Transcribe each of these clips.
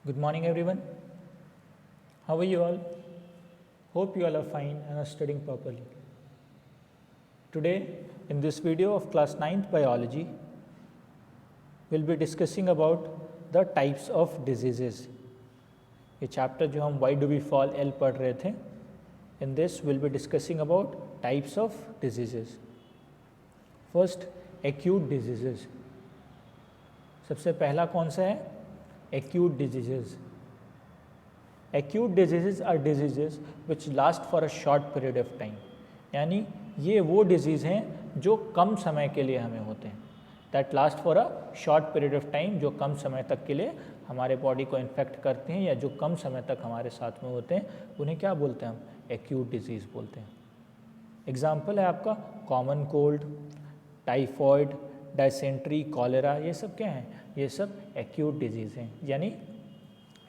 Good morning, everyone. How are you all? Hope you all are fine and are studying properly. Today, in this video of class 9th biology, we'll be discussing about the types of diseases. ये chapter जो हम Why Do We Fall L पढ़ रहे थे, in this we'll be discussing about types of diseases. First, acute diseases. सबसे पहला कौन सा है? Acute diseases. Acute diseases are diseases which last for a short period of time. यानी ये वो डिजीज़ हैं जो कम समय के लिए हमें होते हैं. That last for a short period of time, जो कम समय तक के लिए हमारे बॉडी को इन्फेक्ट करते हैं या जो कम समय तक हमारे साथ में होते हैं, उन्हें क्या बोलते हैं हम? एक्यूट डिजीज़ बोलते हैं. एग्जाम्पल है आपका common cold, typhoid, dysentery, cholera. ये सब क्या हैं? ये सब एक्यूट डिजीज़ हैं. यानी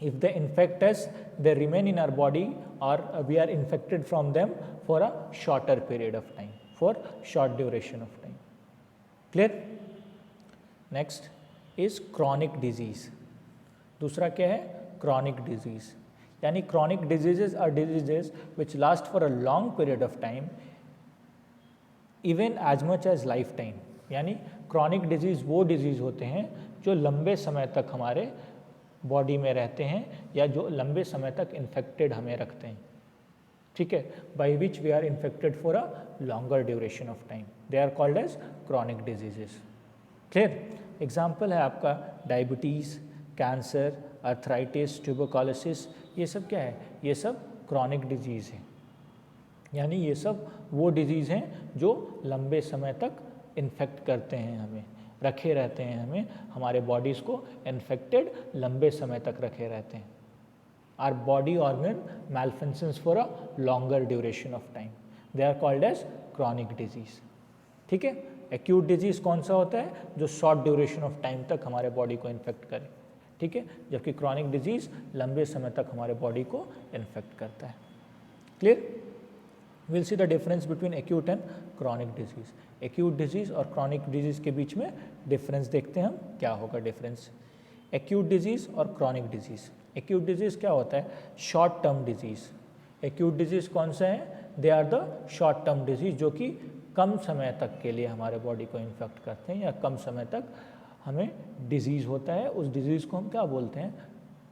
if they infect us, they remain in our body or we are infected from them for a shorter period of time, for short duration of time. Clear? Next is chronic disease. दूसरा क्या है? Chronic disease. यानी chronic diseases are diseases which last for a long period of time, even as much as lifetime. यानी chronic disease वो disease होते हैं जो लंबे समय तक हमारे बॉडी में रहते हैं या जो लंबे समय तक इन्फेक्टेड हमें रखते हैं. ठीक है, by which we are infected for a longer duration of time. They are called as chronic diseases. Clear? Example है आपका डायबिटीज़, कैंसर, अर्थराइटिस, ट्यूबरकुलोसिस. ये सब क्या है? ये सब क्रॉनिक डिजीज़ हैं. यानी ये सब वो डिजीज़ हैं जो लंबे समय तक इन्फेक्ट करते हैं हमें, रखे रहते हैं हमें, हमारे बॉडीज़ को इन्फेक्टेड लंबे समय तक रखे रहते हैं. Are body organ malfunctions for a longer duration of time. They are called as chronic disease. ठीक है. एक्यूट डिजीज़ कौन सा होता है? जो शॉर्ट ड्यूरेशन ऑफ टाइम तक हमारे बॉडी को इन्फेक्ट करे. ठीक है. जबकि क्रॉनिक डिजीज़ लंबे समय तक हमारे बॉडी को इन्फेक्ट करता है. Clear? we'll see the difference between acute and chronic disease. acute disease और chronic disease के बीच में difference देखते हैं हम. क्या होगा difference? acute disease और chronic disease. acute disease क्या होता है? short term disease. acute disease कौन सा है? they are the short term disease जो कि कम समय तक के लिए हमारे बॉडी को इन्फेक्ट करते हैं या कम समय तक हमें डिजीज़ होता है. उस डिजीज़ को हम क्या बोलते हैं?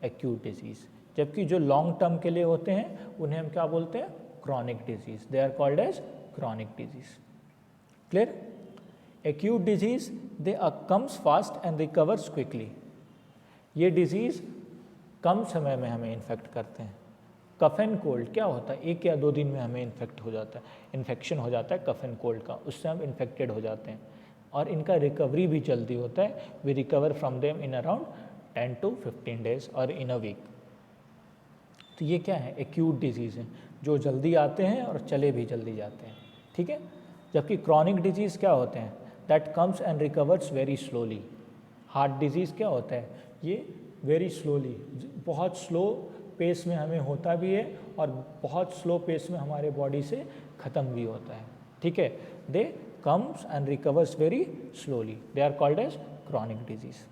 acute disease. जबकि जो लॉन्ग टर्म के लिए होते हैं उन्हें हम क्या बोलते हैं? chronic disease. They are called as chronic disease. Clear? Acute disease, they comes fast and recovers quickly. ये डिजीज़ कम समय में हमें इन्फेक्ट करते हैं. कफ एंड कोल्ड क्या होता है? 1 या 2 दिन में हमें इन्फेक्ट हो जाता है, इन्फेक्शन हो जाता है कफ एंड कोल्ड का, उससे हम इन्फेक्टेड हो जाते हैं और इनका रिकवरी भी जल्दी होता है. We recover from them in around 10 to 15 days और इन अ वीक. तो ये क्या है? एक्यूट डिजीज़ हैं जो जल्दी आते हैं और चले भी जल्दी जाते हैं. ठीक है. जबकि क्रॉनिक डिजीज़ क्या होते हैं? That comes and recovers very slowly. Heart disease क्या होता है? ये वेरी स्लोली, बहुत स्लो पेस में हमें होता भी है और बहुत स्लो पेस में हमारे बॉडी से ख़त्म भी होता है. ठीक है. They comes and recovers very slowly. They are called as chronic disease.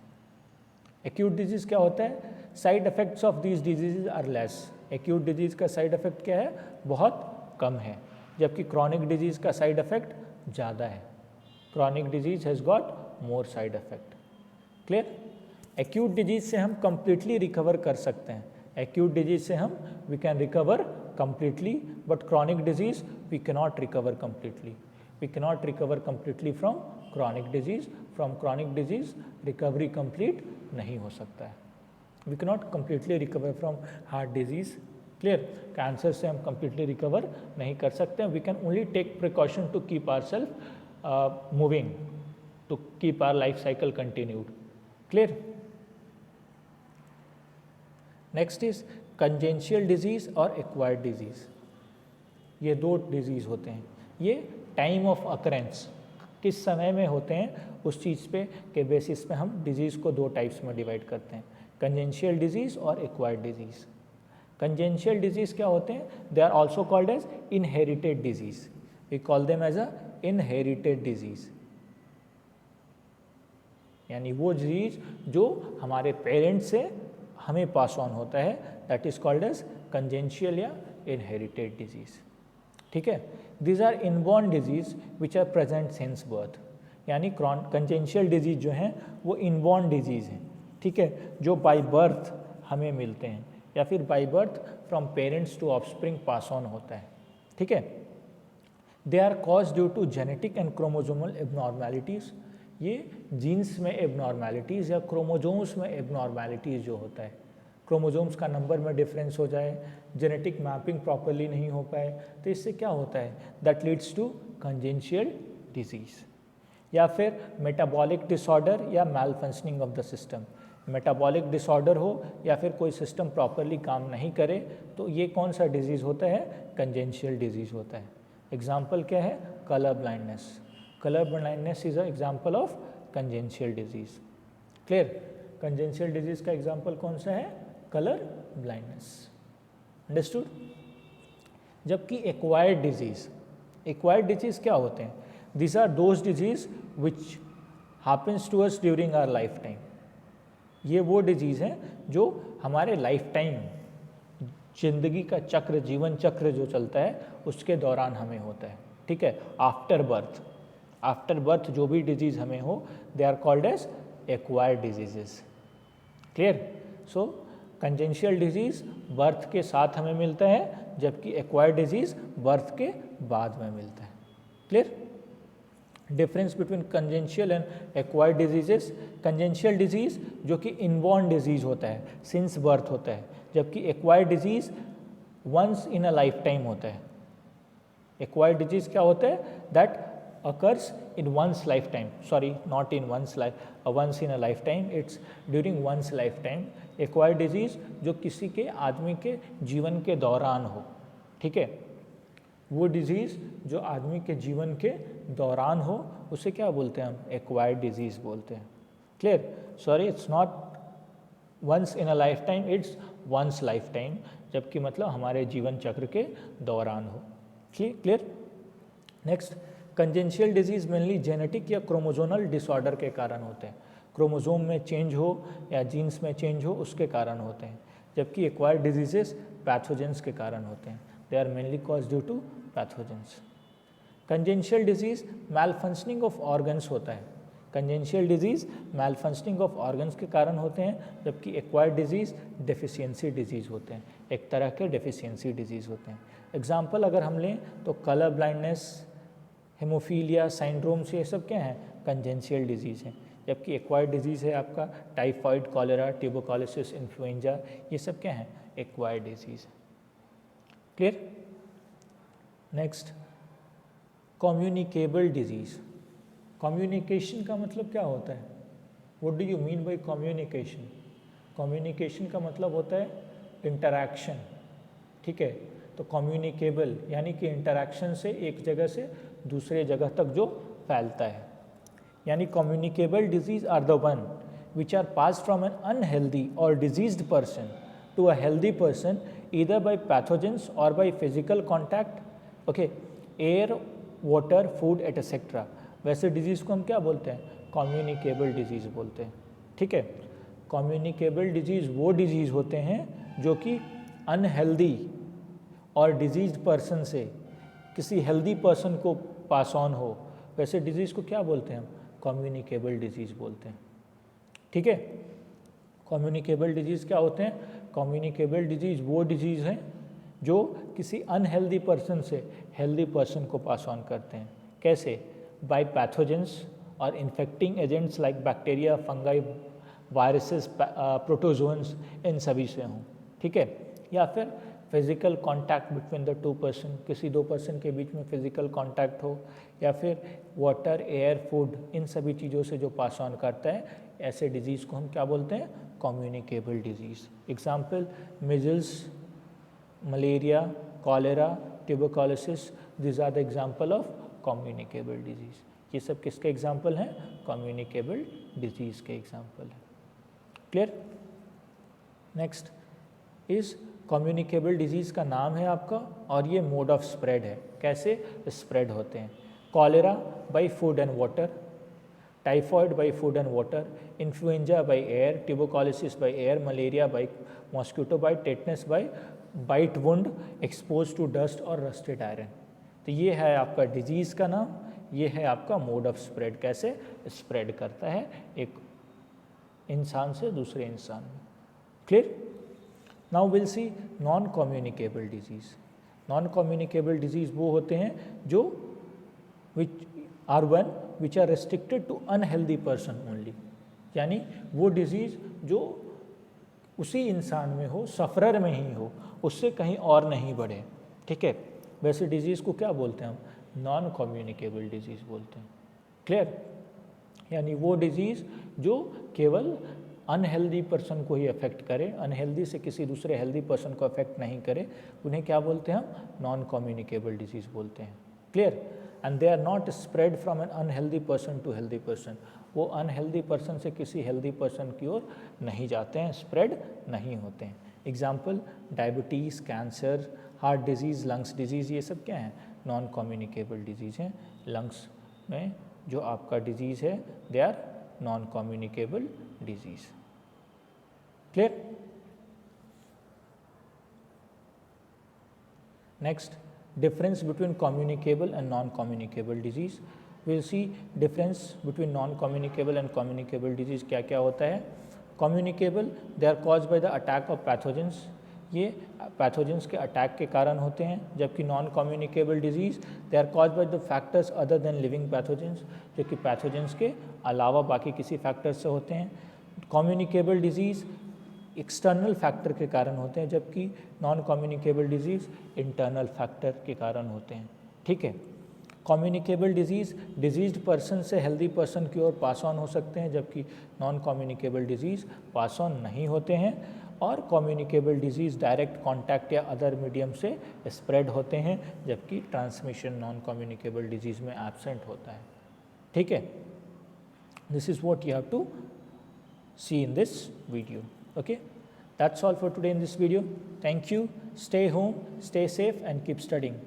Acute disease क्या होता है? Side effects of these disease are less. Acute disease का साइड इफ़ेक्ट क्या है? बहुत कम है. जबकि क्रॉनिक डिजीज़ का साइड इफ़ेक्ट ज़्यादा है. Chronic disease has got more side effect. Clear? Acute disease से हम कम्प्लीटली रिकवर कर सकते हैं. एक्यूट डिजीज़ से हम we can recover completely, but chronic disease we cannot recover completely. We cannot recover completely from chronic disease. From chronic disease recovery complete नहीं हो सकता है. We cannot completely recover from heart disease. Clear? Cancer से हम completely recover नहीं कर सकते हैं. We can only take precaution to keep ourselves moving, to keep our life cycle continued. Clear? Next is congenital disease और acquired disease. ये 2 disease होते हैं. ये टाइम ऑफ अकरेंस, किस समय में होते हैं उस चीज़ पे के बेसिस पे हम डिजीज़ को 2 टाइप्स में डिवाइड करते हैं. कंजेंशियल डिजीज़ और एक्वायर्ड डिजीज़. कंजेंशियल डिजीज़ क्या होते हैं? They are also called as inherited disease. We call them as a inherited disease. यानी वो डिजीज़ जो हमारे पेरेंट्स से हमें पास ऑन होता है, that is called as congenital या इनहेरिटेड डिजीज। ठीक है, these are inborn disease which are present since birth, यानी कंजेंशियल डिजीज जो हैं वो इनबॉर्न डिजीज हैं, ठीक है, जो बाय बर्थ हमें मिलते हैं या फिर by birth from parents to offspring pass on होता है। ठीक है, they are cause due to genetic and chromosomal abnormalities, ये जीन्स में एबनॉर्मेलिटीज़ या क्रोमोजोम्स में एबनॉर्मेलिटीज़ जो होता है, क्रोमोजोम्स का नंबर में डिफरेंस हो जाए, जेनेटिक मैपिंग प्रॉपरली नहीं हो पाए, तो इससे क्या होता है, that leads to congenital disease. या फिर मेटाबॉलिक डिसऑर्डर या malfunctioning of the system, metabolic disorder हो या फिर कोई सिस्टम प्रॉपरली काम नहीं करे, तो ये कौन सा डिजीज़ होता है, कंजेंशियल डिजीज़ होता है। एग्जाम्पल क्या है, colour blindness, colour blindness is a example of congenital disease. Clear, congenital disease का एग्जाम्पल कौन सा है, कलर ब्लाइंडनेस। अंडरस्टूड। जबकि एक्वायर्ड डिजीज़ क्या होते हैं, these are those disease which happens to us during our lifetime, ये वो डिजीज़ हैं जो हमारे लाइफ टाइम जिंदगी का चक्र, जीवन चक्र जो चलता है उसके दौरान हमें होता है। ठीक है, आफ्टर बर्थ जो भी डिजीज़ हमें हो, they are called as acquired diseases. Clear, so congenital disease birth के साथ हमें मिलता है, जबकि एक्वायर्ड डिजीज़ बर्थ के बाद में मिलता है। Clear, difference between congenital and acquired diseases, congenital disease जो कि इनबॉर्न डिजीज़ होता है, सिंस बर्थ होता है, जबकि acquired disease once in a life time होता है। एक्वायर्ड डिजीज़ क्या होता है, that occurs in one's life time, sorry not in once in a life time, it's during one's life time. Acquired disease जो किसी के आदमी के जीवन के दौरान हो, ठीक है, वो डिजीज़ जो आदमी के जीवन के दौरान हो उसे क्या बोलते हैं हम, एक्वायर्ड डिजीज़ बोलते हैं। Clear, sorry it's not once in a life time, it's once life time, जबकि मतलब हमारे जीवन चक्र के दौरान हो। Clear. Next, congenital disease mainly genetic या क्रोमोजोनल डिसऑर्डर के कारण होते हैं, क्रोमोजोम में चेंज हो या जीन्स में चेंज हो उसके कारण होते हैं, जबकि एक्वायर्ड डिजीजेस पैथोजेंस के कारण होते हैं, they are mainly cause due to pathogens. Congenital disease malfunctioning of organs होता है, congenital disease malfunctioning of organs के कारण होते हैं, जबकि एक्वायर्ड डिजीज़ डेफिशिएंसी डिजीज़ होते हैं, एक तरह के डेफिशिएंसी डिजीज़ होते हैं। एग्जाम्पल अगर हम लें तो कलर ब्लाइंडनेस, हेमोफीलिया साइंड्रोम्स, ये सब क्या हैं, कंजेंशियल डिजीज़ हैं, जबकि एक्वायर्ड डिजीज़ है आपका टाइफाइड, कॉलेरा, ट्यूबरकुलोसिस, इन्फ्लुएंजा, ये सब क्या हैं, एक्वायर्ड डिजीज़ है। Clear. Next, communicable disease. Communication का मतलब क्या होता है, what do you mean by communication? Communication का मतलब होता है इंटरैक्शन, ठीक है, तो कम्युनिकेबल यानी कि इंटरैक्शन से एक जगह से दूसरे जगह तक जो फैलता है, यानी communicable disease are the one which are passed from an unhealthy or diseased person to a healthy person either by pathogens or by physical contact, okay, air, water, food etc. वैसे डिजीज़ को हम क्या बोलते हैं, communicable disease बोलते हैं। ठीक है, कम्युनिकेबल डिजीज़ वो डिजीज़ होते हैं जो कि अनहेल्दी और डिजीज्ड पर्सन से किसी हेल्दी पर्सन को पास ऑन हो, वैसे डिजीज़ को क्या बोलते हैं हम, कम्युनिकेबल डिजीज़ बोलते हैं। ठीक है, कम्युनिकेबल डिजीज़ क्या होते हैं, कम्युनिकेबल डिजीज़ वो डिजीज़ हैं जो किसी अनहेल्दी पर्सन से हेल्दी पर्सन को पास ऑन करते हैं। कैसे, by pathogens or infecting agents like bacteria, fungi, viruses, protozoans, इन सभी से हों। ठीक है, या फिर physical contact between the two person, किसी दो पर्सन के बीच में फिज़िकल कांटेक्ट हो, या फिर वाटर, एयर, फूड, इन सभी चीज़ों से जो पास ऑन करता है, ऐसे डिजीज़ को हम क्या बोलते हैं, communicable disease. Example, measles, malaria, cholera, tuberculosis, this are the example of communicable disease. ये सब किसके एग्जाम्पल हैं, कम्युनिकेबल डिजीज़ के एग्जाम्पल हैं। क्लियर। नेक्स्ट इस कम्युनिकेबल डिजीज़ का नाम है आपका, और ये मोड ऑफ स्प्रेड है, कैसे स्प्रेड होते हैं। Cholera by food and water, typhoid by food and water, influenza by air, tuberculosis by air, malaria by mosquito bite, tetanus by bite wound exposed to dust और rusted iron। तो ये है आपका disease का नाम, ये है आपका मोड ऑफ स्प्रेड, कैसे स्प्रेड करता है एक इंसान से दूसरे इंसान में। Clear? Now will see non communicable disease. Non communicable disease वो होते हैं जो which are one which are restricted to unhealthy person only, यानी वो डिजीज़ जो उसी इंसान में हो, सफ़रर में ही हो, उससे कहीं और नहीं बढ़े। ठीक है, वैसे डिजीज़ को क्या बोलते हैं हम? नॉन कम्युनिकेबल डिजीज़ बोलते हैं। क्लियर? यानी वो डिजीज़ जो केवल अनहेल्दी पर्सन को ही अफेक्ट करे, अनहेल्दी से किसी दूसरे हेल्दी पर्सन को अफेक्ट नहीं करे, उन्हें क्या बोलते हैं हम? नॉन कम्युनिकेबल डिजीज़ बोलते हैं। Clear? And they are not spread from an unhealthy person to healthy person, वो अनहेल्दी पर्सन से किसी हेल्दी पर्सन की ओर नहीं जाते हैं, स्प्रेड नहीं होते हैं। Example diabetes, cancer, heart disease, lungs disease, ये सब क्या हैं? नॉन कम्युनिकेबल डिजीज़ हैं। लंग्स में जो आपका डिजीज़ है they are non communicable disease. Clear? Next, difference between communicable and non-communicable disease. We'll see difference between non-communicable and communicable disease क्या क्या होता है। Communicable, they are caused by the attack of pathogens, ये pathogens के attack के कारण होते हैं, जबकि non communicable disease they are cause by the factors other than living pathogens, जो कि पैथोजेंस के अलावा बाकी किसी फैक्टर से होते हैं। कम्युनिकेबल डिजीज़ एक्सटर्नल फैक्टर के कारण होते हैं, जबकि non communicable disease internal factor के कारण होते हैं। ठीक है, कम्युनिकेबल डिजीज़्ड पर्सन से हेल्दी पर्सन की ओर पास ऑन हो सकते हैं, जबकि non communicable disease pass on नहीं होते हैं। और कम्युनिकेबल डिजीज़ डायरेक्ट कांटेक्ट या अदर मीडियम से स्प्रेड होते हैं, जबकि ट्रांसमिशन नॉन कम्युनिकेबल डिजीज़ में एब्सेंट होता है। ठीक है, this is what you have to see in this video. Okay, that's all for today in this video. Thank you. Stay home, stay safe, and keep studying.